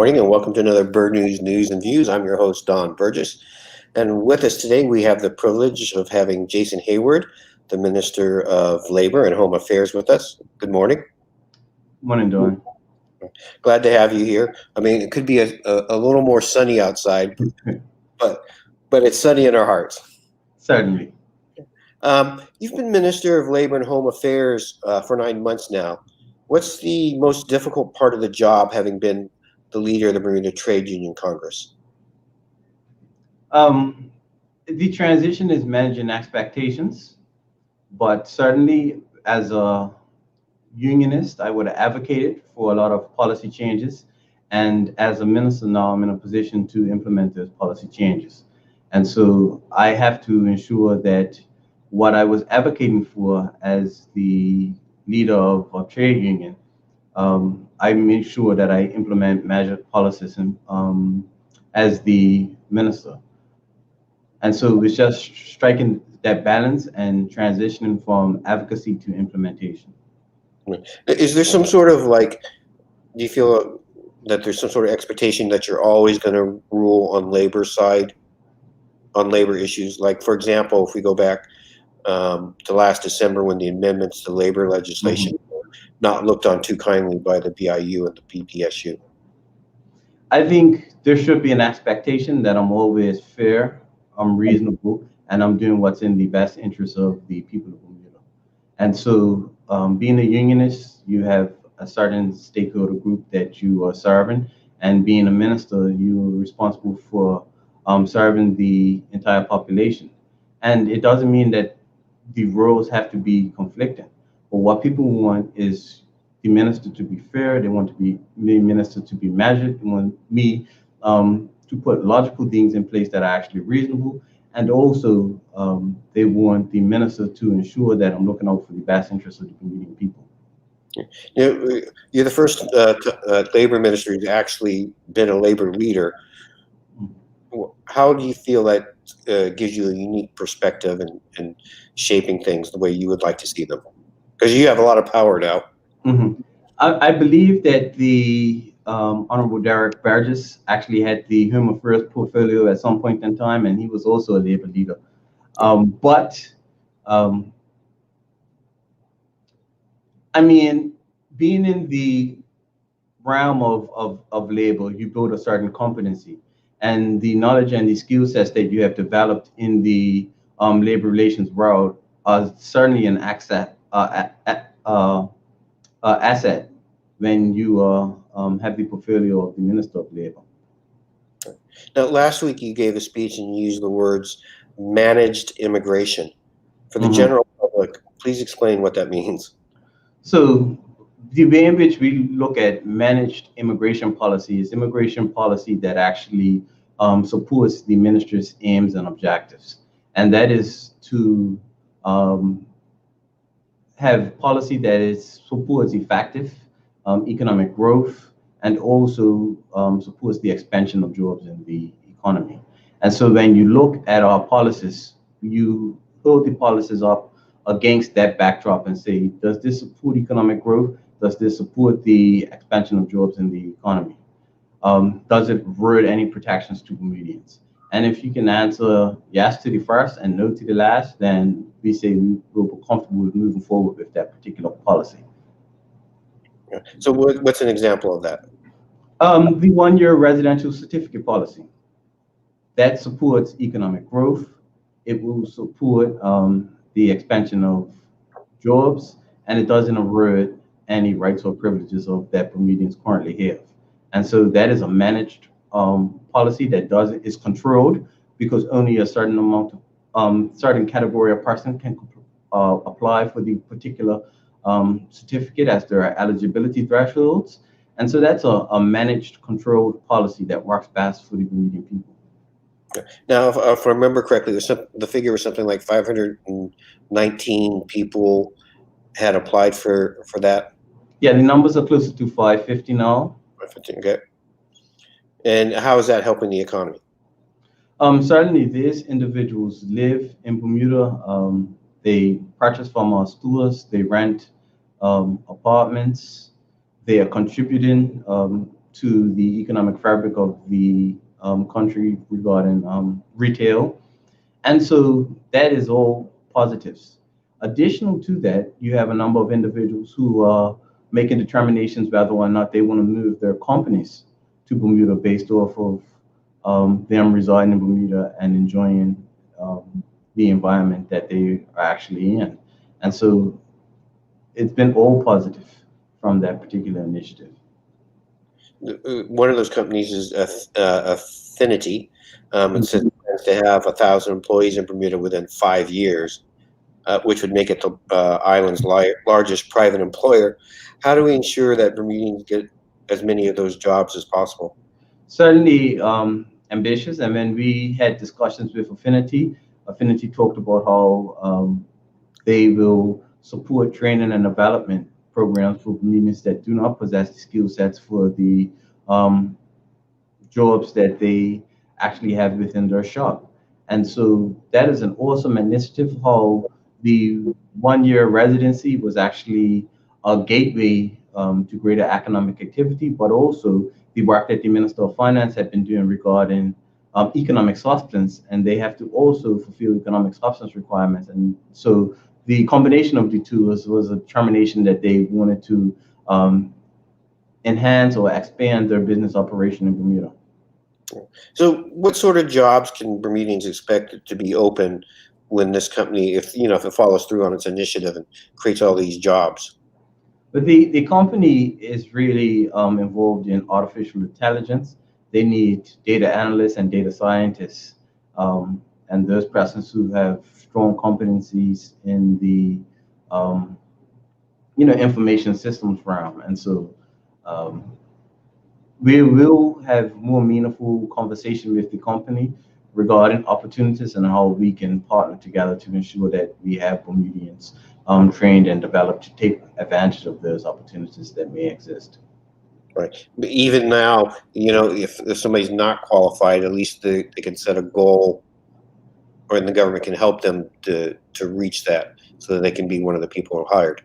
morning and welcome to another Bird News and Views. I'm your host, Don Burgess. And with us today, we have the privilege of having Jason Hayward, the Minister of Labor and Home Affairs with us. Good morning. Morning, Don. Glad to have you here. I mean, it could be a little more sunny outside, but it's sunny in our hearts. Certainly. You've been Minister of Labor and Home Affairs for 9 months now. What's the most difficult part of the job, having been the leader of the Bermuda Trade Union Congress? The transition is managing expectations, but certainly as a unionist, I would have advocated for a lot of policy changes. And as a minister now, I'm in a position to implement those policy changes. And so I have to ensure that what I was advocating for as the leader of a trade union, I make sure that I implement measured policies as the minister. And so it's just striking that balance and transitioning from advocacy to implementation. Is there some sort of do you feel that there's some sort of expectation that you're always going to rule on labor side, on labor issues? Like, for example, if we go back to last December when the amendments to labor legislation were not looked on too kindly by the BIU and the PPSU. I think there should be an expectation that I'm always fair, I'm reasonable, and I'm doing what's in the best interest of the people of Bermuda. And so being a unionist, you have a certain stakeholder group that you are serving, and being a minister, you're responsible for serving the entire population. And it doesn't mean that the roles have to be conflicting, but what people want is the minister to be fair. They want the minister to be measured. They want me to put logical things in place that are actually reasonable. And also, they want the minister to ensure that I'm looking out for the best interests of the Bermudian people. You're the first labor minister who's actually been a labor leader. How do you feel that gives you a unique perspective in shaping things the way you would like to see them? Because you have a lot of power now. I believe that the Honorable Derek Burgess actually had the Home Affairs portfolio at some point in time, and he was also a labor leader. I mean, being in the realm of labor, you build a certain competency, and the knowledge and the skill sets that you have developed in the labor relations world are certainly an asset when you have the portfolio of the Minister of Labor. Now, last week you gave a speech and you used the words managed immigration. For the general public, please explain what that means. So the way in which we look at managed immigration policy is immigration policy that actually supports the ministry's aims and objectives. And that is to have policy that supports effective economic growth and also supports the expansion of jobs in the economy. And so when you look at our policies, you hold the policies up against that backdrop and say, does this support economic growth? Does this support the expansion of jobs in the economy? Does it provide any protections to Bermudians? And if you can answer yes to the first and no to the last, then we say we will be comfortable with moving forward with that particular policy. So what's an example of that? The one-year residential certificate policy. That supports economic growth. It will support the expansion of jobs, and it doesn't erode any rights or privileges of that Bermudians currently have. And so that is a managed policy that is controlled, because only a certain amount of certain category of person can apply for the particular certificate as there are eligibility thresholds. And so that's a managed, controlled policy that works best for the Bermudian people. Now, if I remember correctly, the figure was something like 519 people had applied for that. Yeah, the numbers are closer to 550 now. 550, okay. And how is that helping the economy? Certainly, these individuals live in Bermuda. They purchase from our stores. They rent apartments. They are contributing to the economic fabric of the country regarding retail. And so that is all positives. Additional to that, you have a number of individuals who are making determinations whether or not they want to move their companies to Bermuda based off of them residing in Bermuda and enjoying the environment that they are actually in. And so it's been all positive from that particular initiative. One of those companies is Affinity. It says it plans to have 1,000 employees in Bermuda within 5 years, which would make it the island's largest private employer. How do we ensure that Bermudians get as many of those jobs as possible? Certainly ambitious. And when we had discussions with Affinity, Affinity talked about how they will support training and development programs for Bermudians that do not possess the skill sets for the jobs that they actually have within their shop. And so that is an awesome initiative, how the 1 year residency was actually a gateway to greater economic activity, but also the work that the Minister of Finance had been doing regarding economic substance, and they have to also fulfill economic substance requirements. And so the combination of the two was a determination that they wanted to enhance or expand their business operation in Bermuda. So what sort of jobs can Bermudians expect to be open when this company, if it follows through on its initiative and creates all these jobs? But the company is really involved in artificial intelligence. They need data analysts and data scientists, and those persons who have strong competencies in the information systems realm. And so we will have more meaningful conversation with the company regarding opportunities and how we can partner together to ensure that we have Bermudians trained and developed to take advantage of those opportunities that may exist. Right. But even now, if somebody's not qualified, at least they can set a goal, or the government can help them to reach that, so that they can be one of the people who are hired.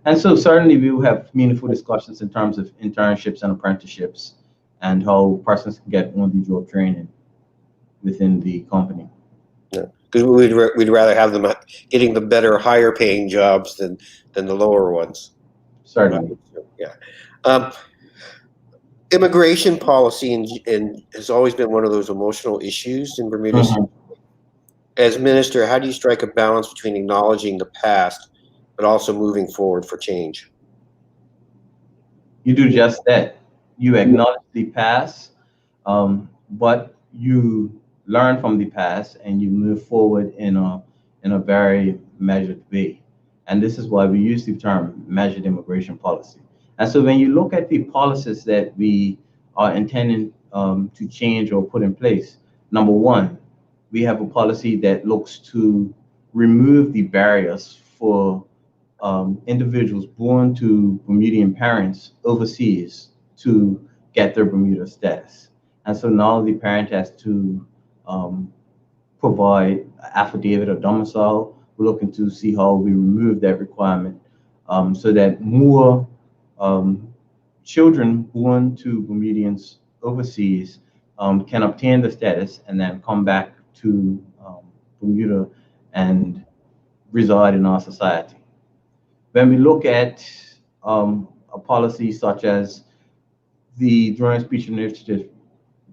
And so certainly we will have meaningful discussions in terms of internships and apprenticeships and how persons can get on-the-job training within the company. Yeah, because we'd rather have them getting the better, higher paying jobs than the lower ones. Certainly. Yeah. Immigration policy has always been one of those emotional issues in Bermuda. Mm-hmm. As minister, how do you strike a balance between acknowledging the past but also moving forward for change? You do just that. You acknowledge the past, but you learn from the past and you move forward in a very measured way. And this is why we use the term measured immigration policy. And so when you look at the policies that we are intending to change or put in place, number one, we have a policy that looks to remove the barriers for individuals born to Bermudian parents overseas to get their Bermuda status. And so now the parent has to provide an affidavit of domicile. We're looking to see how we remove that requirement so that more children born to Bermudians overseas can obtain the status and then come back to Bermuda and reside in our society. When we look at a policy such as the Joint Speech Initiative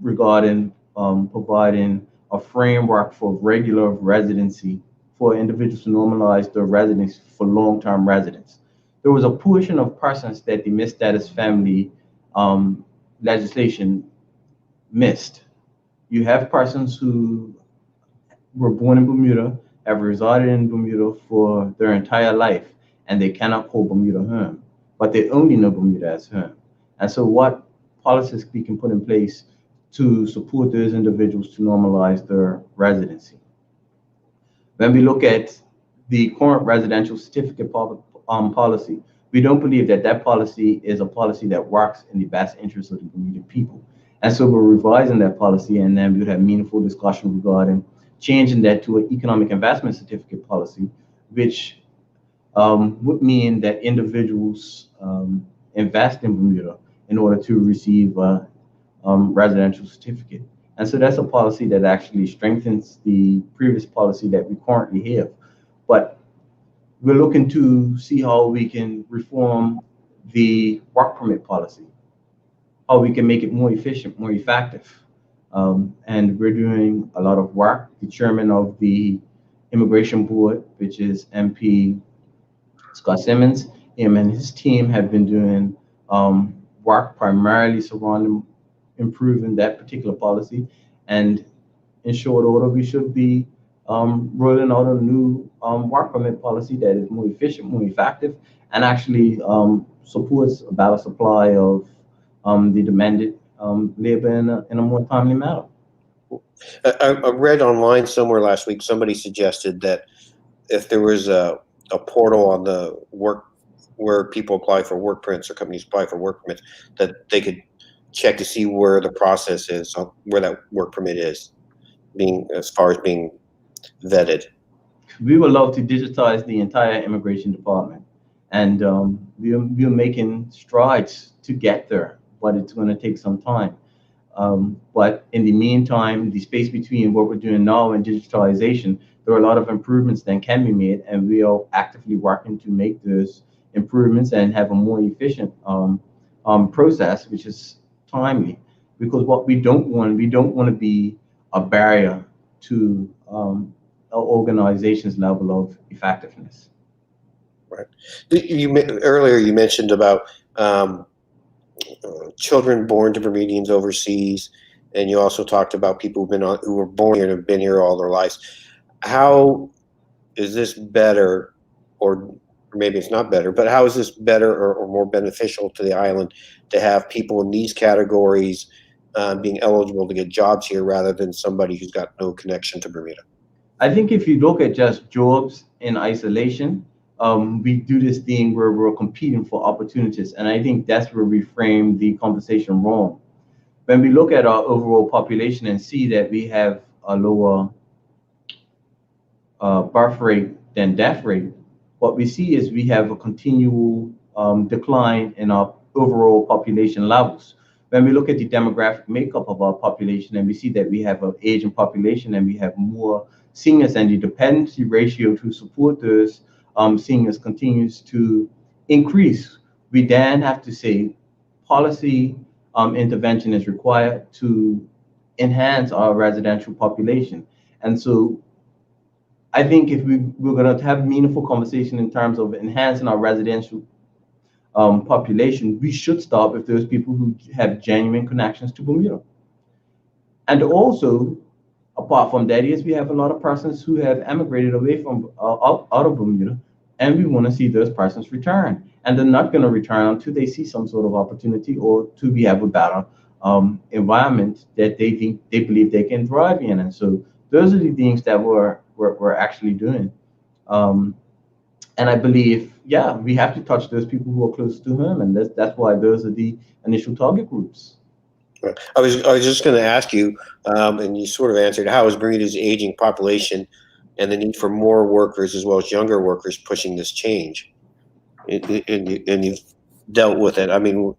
regarding providing a framework for regular residency for individuals to normalize their residence for long-term residents, there was a portion of persons that the missed status family legislation missed. You have persons who were born in Bermuda, have resided in Bermuda for their entire life, and they cannot call Bermuda home, but they only know Bermuda as home. And so what policies we can put in place to support those individuals to normalize their residency? When we look at the current residential certificate policy, we don't believe that that policy is a policy that works in the best interest of the Bermudian people. And so we're revising that policy, and then we would have meaningful discussion regarding changing that to an economic investment certificate policy, which would mean that individuals invest in Bermuda in order to receive a residential certificate. And so that's a policy that actually strengthens the previous policy that we currently have. But we're looking to see how we can reform the work permit policy, how we can make it more efficient, more effective. And we're doing a lot of work. The chairman of the Immigration Board, which is MP Scott Simmons, him and his team have been doing work primarily surrounding improving that particular policy. And in short order, we should be rolling out a new work permit policy that is more efficient, more effective, and actually supports a better supply of the demanded labor in a more timely manner. I read online somewhere last week, somebody suggested that if there was a portal on the work where people apply for work permits or companies apply for work permits, that they could check to see where the process is, where that work permit is, being as far as being vetted. We would love to digitize the entire immigration department, and we're making strides to get there, but it's going to take some time. But in the meantime, the space between what we're doing now and digitalization, there are a lot of improvements that can be made, and we are actively working to make those improvements and have a more efficient process, which is timely. Because what we don't want to be a barrier to our organization's level of effectiveness. Right. Earlier you mentioned about children born to Bermudians overseas, and you also talked about people who were born here and have been here all their lives. How is this better, or maybe it's not better, but how is this better or more beneficial to the island to have people in these categories being eligible to get jobs here rather than somebody who's got no connection to Bermuda? I think if you look at just jobs in isolation, we do this thing where we're competing for opportunities. And I think that's where we frame the conversation wrong. When we look at our overall population and see that we have a lower birth rate than death rate, what we see is we have a continual decline in our overall population levels. When we look at the demographic makeup of our population and we see that we have an aging population and we have more seniors, and the dependency ratio to support those seniors continues to increase, we then have to say policy intervention is required to enhance our residential population. And so I think if we're going to have a meaningful conversation in terms of enhancing our residential population, we should start with those people who have genuine connections to Bermuda. And also, apart from that, is we have a lot of persons who have emigrated away from out of Bermuda, and we want to see those persons return. And they're not going to return until they see some sort of opportunity or to we have a better environment that they believe they can thrive in. And so those are the things that we're actually doing. And I believe, yeah, we have to touch those people who are close to home, and that's why those are the initial target groups. I was just going to ask you, and you sort of answered, how is Bermuda's aging population and the need for more workers as well as younger workers pushing this change? And you've dealt with it. I mean,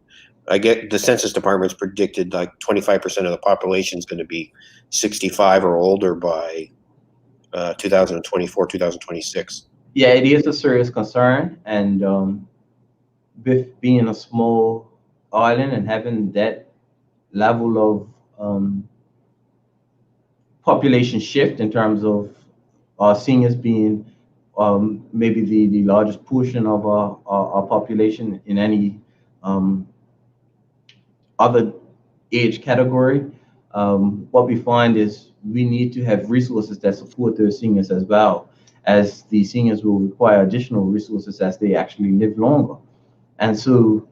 I get the Census Department's predicted like 25% of the population is going to be 65 or older by 2024, 2026. Yeah, it is a serious concern, and with being a small island and having that level of population shift in terms of our seniors being maybe the largest portion of our population in any other age category, what we find is we need to have resources that support those seniors as well, as the seniors will require additional resources as they actually live longer. And so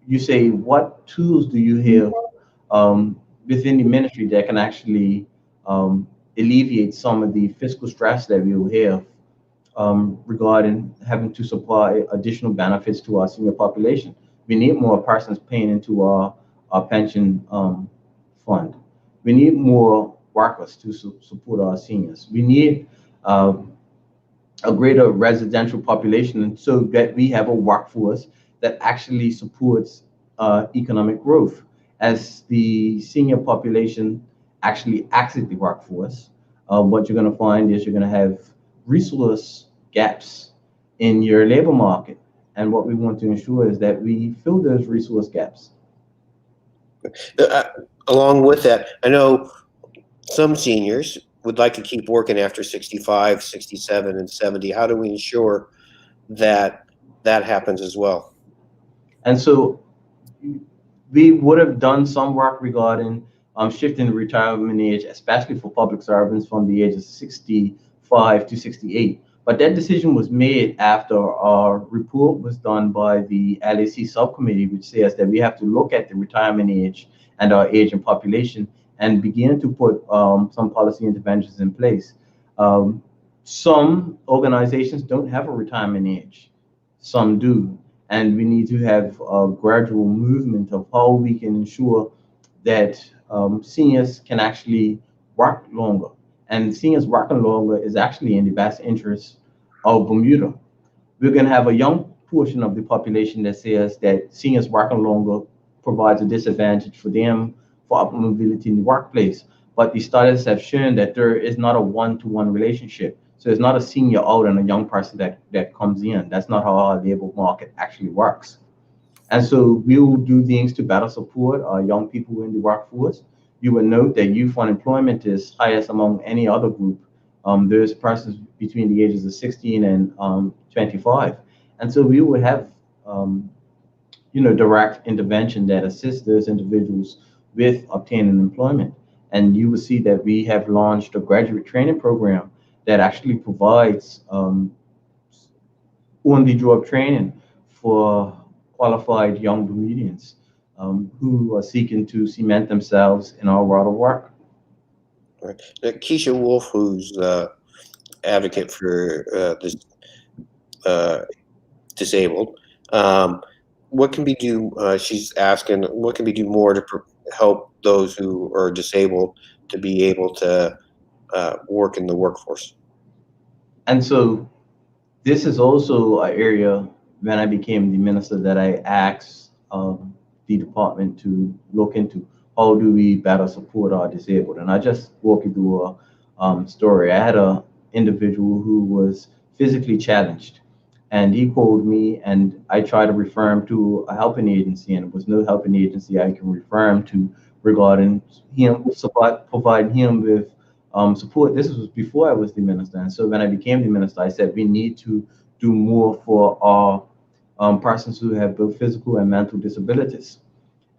you say, what tools do you have within the ministry that can actually alleviate some of the fiscal stress that we will have regarding having to supply additional benefits to our senior population? We need more persons paying into our pension fund. We need more workers to support our seniors. We need a greater residential population, and so that we have a workforce that actually supports economic growth. As the senior population actually exit the workforce, what you're going to find is you're going to have resource gaps in your labor market. And what we want to ensure is that we fill those resource gaps. Uh, Along with that, I know some seniors would like to keep working after 65, 67, and 70. How do we ensure that that happens as well? And so we would have done some work regarding shifting the retirement age, especially for public servants from the age of 65 to 68. But that decision was made after our report was done by the LAC subcommittee, which says that we have to look at the retirement age and our aging population and begin to put some policy interventions in place. Um, some organizations don't have a retirement age, some do, and we need to have a gradual movement of how we can ensure that seniors can actually work longer. And seniors working longer is actually in the best interest of Bermuda. We're going to have a young portion of the population that says that seniors working longer provides a disadvantage for them for upward mobility in the workplace. But the studies have shown that there is not a one-to-one relationship. So it's not a senior out and a young person that comes in. That's not how our labor market actually works. And so we will do things to better support our young people in the workforce. You will note that youth unemployment is highest among any other group. There's persons between the ages of 16 and 25. And so we would have, direct intervention that assists those individuals with obtaining employment. And you will see that we have launched a graduate training program that actually provides on-the-job training for qualified young Bermudians who are seeking to cement themselves in our world of work. Right. Keisha Wolf, who's advocate for this disabled, what can we do? She's asking, what can we do more to help those who are disabled to be able to work in the workforce? And so this is also an area when I became the minister that I asked the department to look into how do we better support our disabled. And I just walk you through a story. I had an individual who was physically challenged, and he called me, and I tried to refer him to a helping agency, and there was no helping agency I can refer him to regarding him, providing him with support. This was before I was the minister. And so when I became the minister, I said we need to do more for our persons who have both physical and mental disabilities.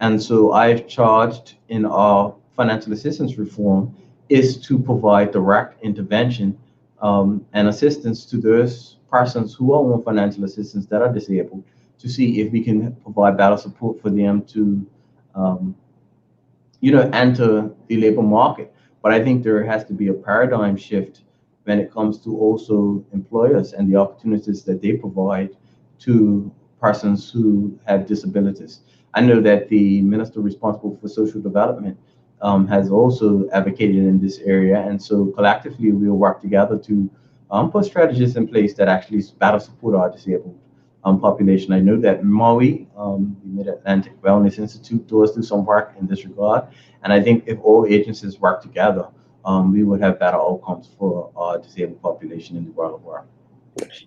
And so I've charged in our financial assistance reform is to provide direct intervention and assistance to those persons who are on financial assistance that are disabled to see if we can provide better support for them to, enter the labor market. But I think there has to be a paradigm shift when it comes to also employers and the opportunities that they provide to persons who have disabilities. I know that the minister responsible for social development has also advocated in this area, and so collectively we'll work together to put strategies in place that actually better support our disabled population. I know that Maui, the Mid-Atlantic Wellness Institute, does do some work in this regard, and I think if all agencies work together, we would have better outcomes for our disabled population in the world of work.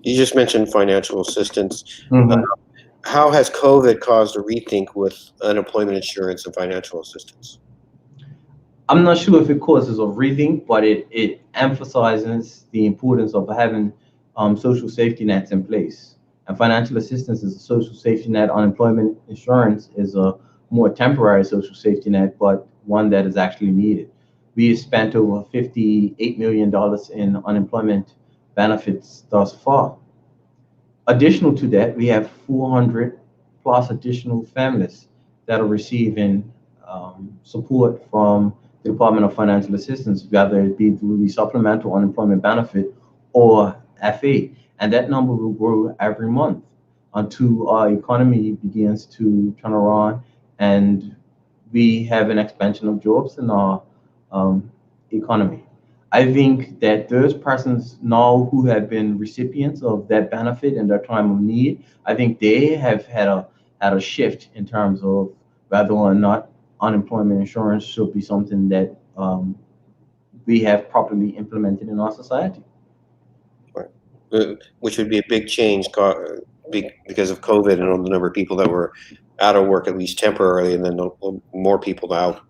You just mentioned financial assistance. Mm-hmm. How has COVID caused a rethink with unemployment insurance and financial assistance? I'm not sure if it causes a rethink, but it emphasizes the importance of having social safety nets in place. And financial assistance is a social safety net. Unemployment insurance is a more temporary social safety net, but one that is actually needed. We have spent over $58 million in unemployment benefits thus far. Additional to that, we have 400 plus additional families that are receiving support from the Department of Financial Assistance, whether it be through the supplemental unemployment benefit or FA. And that number will grow every month until our economy begins to turn around and we have an expansion of jobs in our economy. I think that those persons now who have been recipients of that benefit in their time of need, I think they have had a shift in terms of whether or not unemployment insurance should be something that we have properly implemented in our society. Right. Which would be a big change because of COVID and on the number of people that were out of work, at least temporarily, and then more people out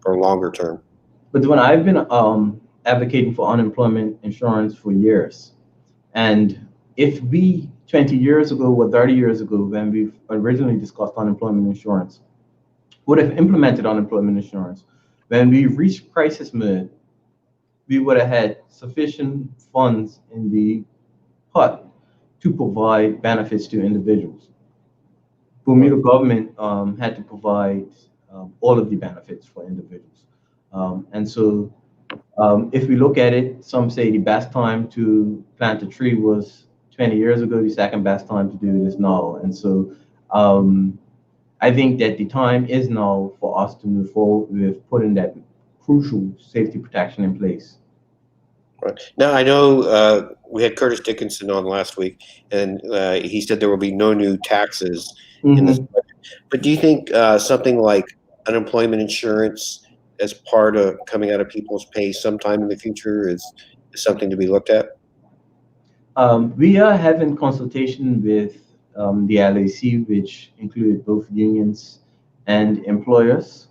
for longer term. But when I've been advocating for unemployment insurance for years, and if we 20 years ago or 30 years ago, when we originally discussed unemployment insurance, would have implemented unemployment insurance, when we reached crisis mode, we would have had sufficient funds in the pot to provide benefits to individuals. Bermuda government had to provide all of the benefits for individuals. And so if we look at it, some say the best time to plant a tree was 20 years ago, the second best time to do it is now. And so I think that the time is now for us to move forward with putting that crucial safety protection in place. Right. Now, I know we had Curtis Dickinson on last week, and he said there will be no new taxes in this budget. But do you think something like unemployment insurance as part of coming out of people's pay sometime in the future is something to be looked at? We are having consultation with the LAC, which included both unions and employers,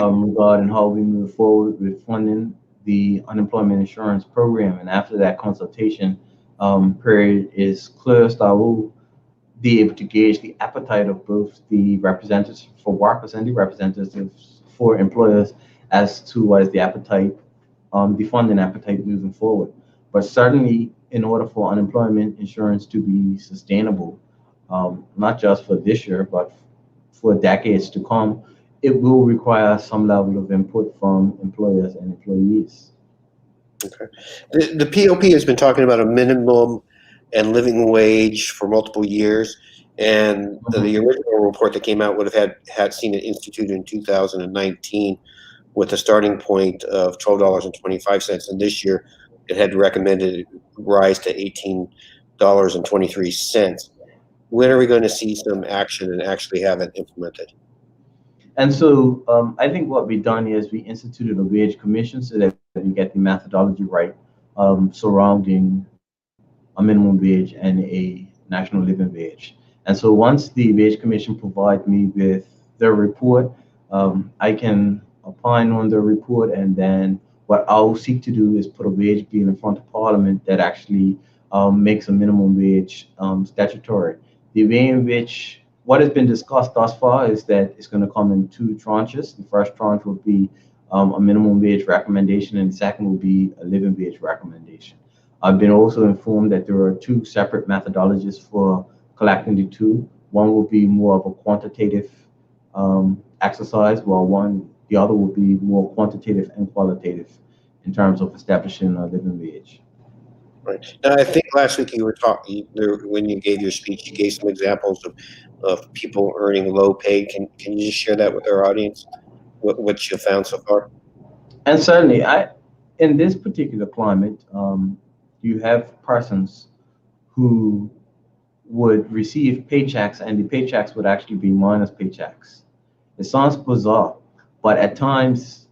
regarding how we move forward with funding the unemployment insurance program. And after that consultation period is closed, I will be able to gauge the appetite of both the representatives for workers and the representatives for employers as to what is the appetite, the funding appetite moving forward. But certainly, in order for unemployment insurance to be sustainable, not just for this year, but for decades to come, it will require some level of input from employers and employees. Okay. The POP has been talking about a minimum and living wage for multiple years, and the original report that came out would have had seen it instituted in 2019 with a starting point of $12.25, and this year it had recommended rise to $18.23. When are we going to see some action and actually have it implemented? And so I think what we've done is we instituted a wage commission so that we get the methodology right surrounding a minimum wage and a national living wage. And so once the wage commission provides me with their report, I can opine on their report, and then what I'll seek to do is put a wage bill in front of Parliament that actually makes a minimum wage statutory. The way in which what has been discussed thus far is that it's going to come in two tranches. The first tranche will be a minimum wage recommendation, and the second will be a living wage recommendation. I've been also informed that there are two separate methodologies for collecting the two. One will be more of a quantitative exercise, while the other will be more quantitative and qualitative in terms of establishing a living wage. Right. Now, I think last week you were talking when you gave your speech. You gave some examples of people earning low pay. Can you just share that with our audience? What you found so far? And certainly, in this particular climate, you have persons who would receive paychecks, and the paychecks would actually be minus paychecks. It sounds bizarre, but at times,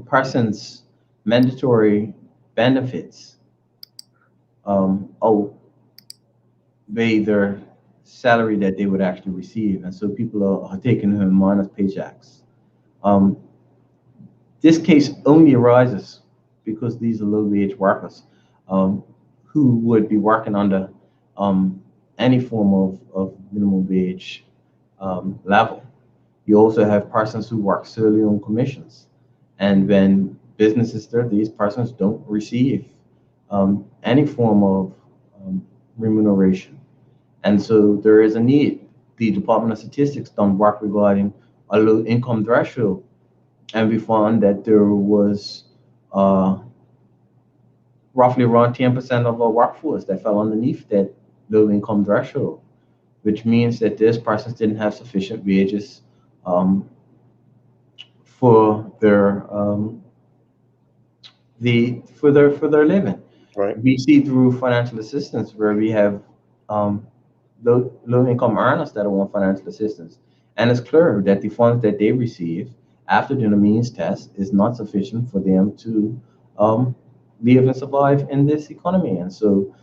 persons' mandatory benefits outweigh their salary that they would actually receive, and so people are taking home minus paychecks. This case only arises because these are low-wage workers who would be working under any form of minimum wage level. You also have persons who work solely on commissions, and when businesses there, these persons don't receive any form of remuneration. And so there is a need. The Department of Statistics done work regarding a low income threshold, and we found that there was roughly around 10% of our workforce that fell underneath that low income threshold, which means that these persons didn't have sufficient wages for their living. Right. We see through financial assistance where we have low-income earners that are on financial assistance. And it's clear that the funds that they receive after doing the means test is not sufficient for them to um, live and survive in this economy. And so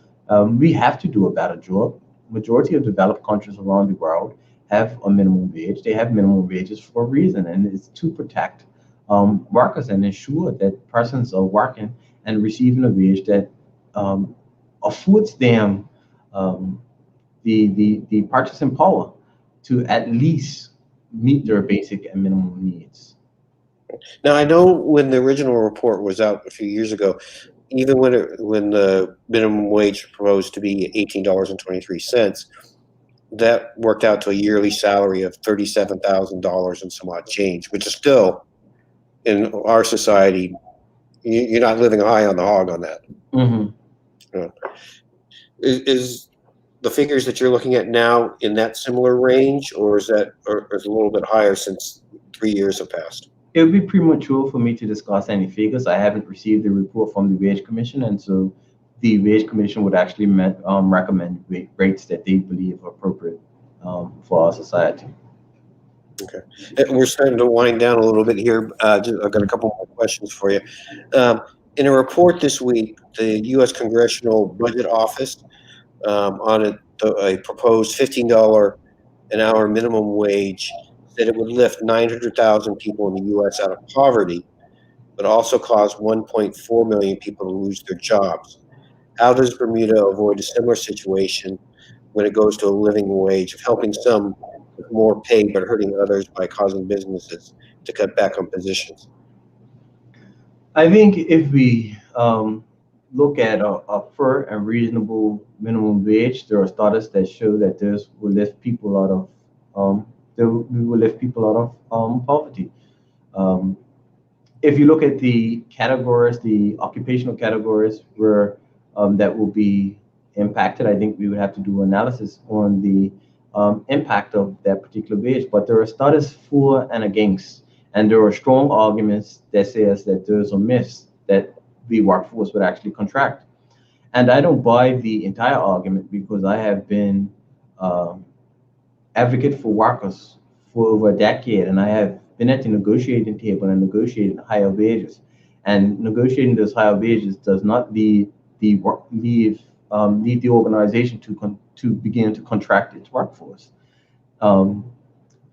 we have to do a better job. Majority of developed countries around the world have a minimum wage. They have minimum wages for a reason, and it's to protect workers and ensure that persons are working and receiving a wage that um, affords them um, the purchasing power to at least meet their basic and minimum needs. Now, I know when the original report was out a few years ago, even when the minimum wage proposed to be $18.23, that worked out to a yearly salary of $37,000 and some odd change, which is still in our society, you're not living high on the hog on that. Mm-hmm. You know. Is the figures that you're looking at now in that similar range, or is it a little bit higher since 3 years have passed? It would be premature for me to discuss any figures. I haven't received the report from the Wage Commission, and so the Wage Commission would actually recommend rates that they believe are appropriate for our society. Okay. We're starting to wind down a little bit here. I've got a couple more questions for you. In a report this week, the U.S. Congressional Budget Office on a proposed $15 an hour minimum wage said it would lift 900,000 people in the U.S. out of poverty, but also cause 1.4 million people to lose their jobs. How does Bermuda avoid a similar situation when it goes to a living wage of helping some with more pay but hurting others by causing businesses to cut back on positions? I think if we look at a fair and reasonable minimum wage, there are studies that show that this will lift people out of we will lift people out of poverty. Um, if you look at the categories, the occupational categories where that will be impacted, I think we would have to do analysis on the impact of that particular wage. But there are studies for and against, and there are strong arguments that says that there's a myth that the workforce would actually contract. And I don't buy the entire argument because I have been um, advocate for workers for over a decade, and I have been at the negotiating table and negotiating higher wages. And negotiating those higher wages does not lead the organization to begin to contract its workforce. Um,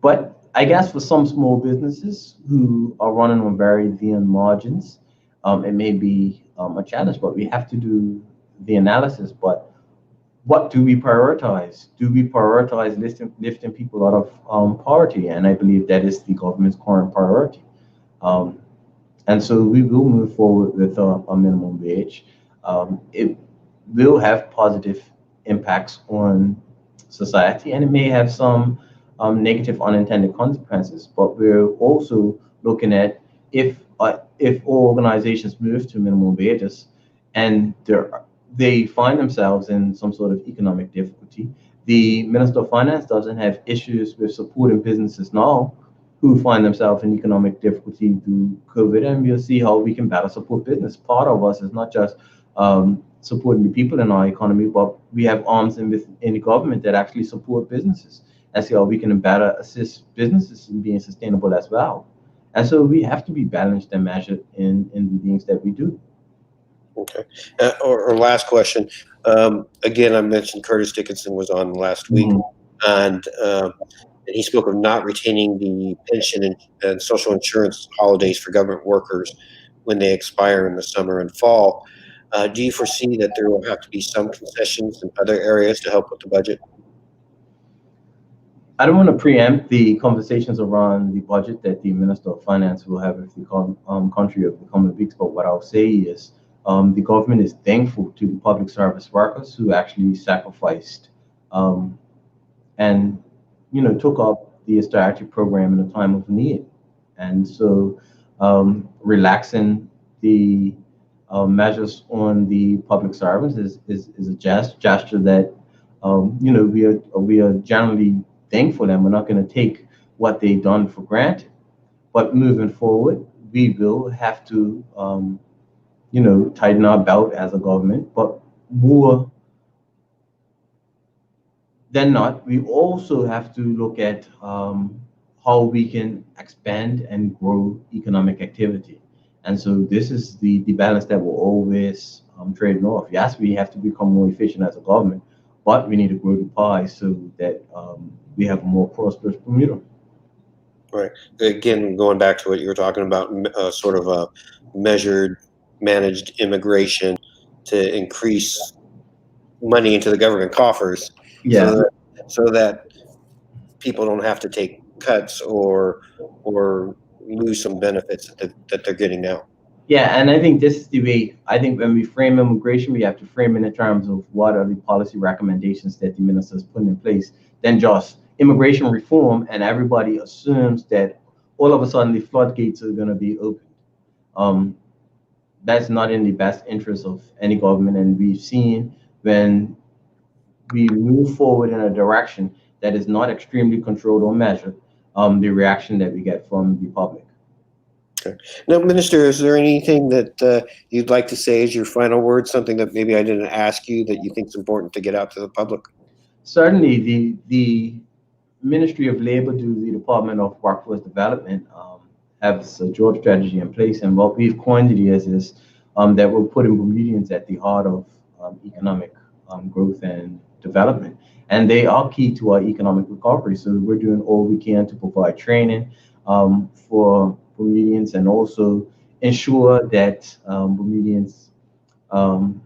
but I guess for some small businesses who are running on very thin margins, it may be a challenge. But we have to do the analysis. But what do we prioritize? Do we prioritize lifting people out of poverty? And I believe that is the government's current priority. Um, and so we will move forward with a minimum wage. It will have positive impacts on society, and it may have some negative unintended consequences. But we're also looking at if all organizations move to minimum wages and they find themselves in some sort of economic difficulty, the Minister of Finance doesn't have issues with supporting businesses now who find themselves in economic difficulty due to COVID, and we'll see how we can better support business. Part of us is not just supporting the people in our economy, but we have arms in the government that actually support businesses and see how we can better assist businesses in being sustainable as well. And so we have to be balanced and measured in the things that we do. Okay. Or last question. Again, I mentioned Curtis Dickinson was on last week, Mhm. and he spoke of not retaining the pension and social insurance holidays for government workers when they expire in the summer and fall. Do you foresee that there will have to be some concessions in other areas to help with the budget? I don't want to preempt the conversations around the budget that the Minister of Finance will have with the country over the coming weeks. But what I'll say is the government is thankful to the public service workers who actually sacrificed um, and took up the austerity program in a time of need. And so relaxing the measures on the public servants is a gesture that we are generally thankful, and we're not going to take what they've done for granted. But moving forward, we will have to tighten our belt as a government, but more than not, we also have to look at how we can expand and grow economic activity. And so this is the balance that will always trade off. Yes, we have to become more efficient as a government, but we need to grow the pie so that we have a more prosperous Bermuda. Right. Again, going back to what you were talking about, sort of a measured, managed immigration to increase money into the government coffers, Yeah. so that people don't have to take cuts or lose some benefits that they're getting now. Yeah, and I think this is the way. I think when we frame immigration, we have to frame it in terms of what are the policy recommendations that the minister is putting in place, than just immigration reform, and everybody assumes that all of a sudden the floodgates are going to be open. Um, that's not in the best interest of any government, and we've seen when we move forward in a direction that is not extremely controlled or measured, the reaction that we get from the public. Okay. Now, Minister, is there anything that you'd like to say as your final word, something that maybe I didn't ask you that you think is important to get out to the public? Certainly, the Ministry of Labor, through the Department of Workforce Development, has a job strategy in place, and what we've coined it is that we're putting Bermudians at the heart of economic growth and development, and they are key to our economic recovery. So we're doing all we can to provide training for Bermudians, and also ensure that Bermudians um,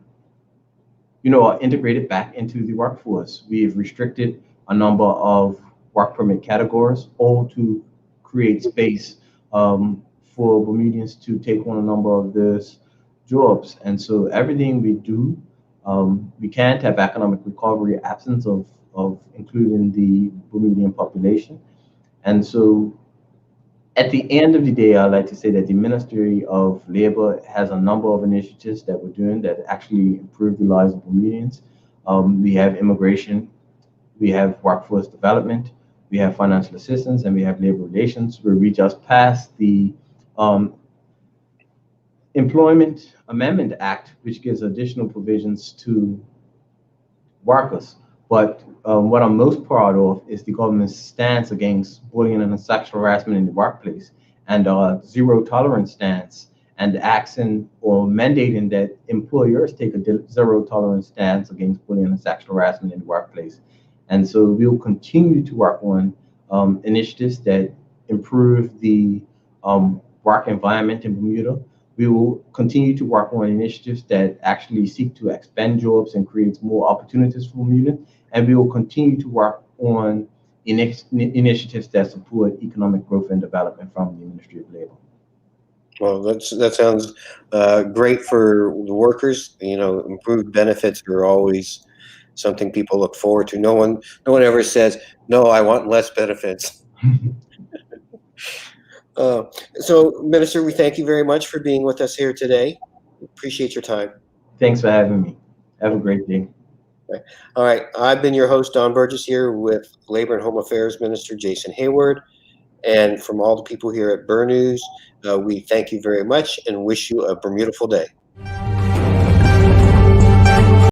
are integrated back into the workforce. We've restricted a number of work permit categories, all to create space for Bermudians to take on a number of those jobs. And so everything we do, we can't have economic recovery absence of including the Bermudian population. And so at the end of the day, I'd like to say that the Ministry of Labor has a number of initiatives that we're doing that actually improve the lives of Bermudians. We have immigration, we have workforce development, we have financial assistance, and we have labor relations, where we just passed the um, Employment Amendment Act, which gives additional provisions to workers. But what I'm most proud of is the government's stance against bullying and sexual harassment in the workplace, and zero tolerance stance, and asking or mandating that employers take a zero tolerance stance against bullying and sexual harassment in the workplace. And so we'll continue to work on initiatives that improve the work environment in Bermuda. We will continue to work on initiatives that actually seek to expand jobs and create more opportunities for Bermuda. And we will continue to work on initiatives that support economic growth and development from the Ministry of Labor. Well, that sounds great for the workers. Improved benefits are always something people look forward to. No one ever says, "No, I want less benefits." So, Minister, we thank you very much for being with us here today. Appreciate your time. Thanks for having me. Have a great day. Okay. All right. I've been your host, Don Burgess, here with Labor and Home Affairs Minister Jason Hayward. And from all the people here at Burr News, we thank you very much and wish you a beautiful day.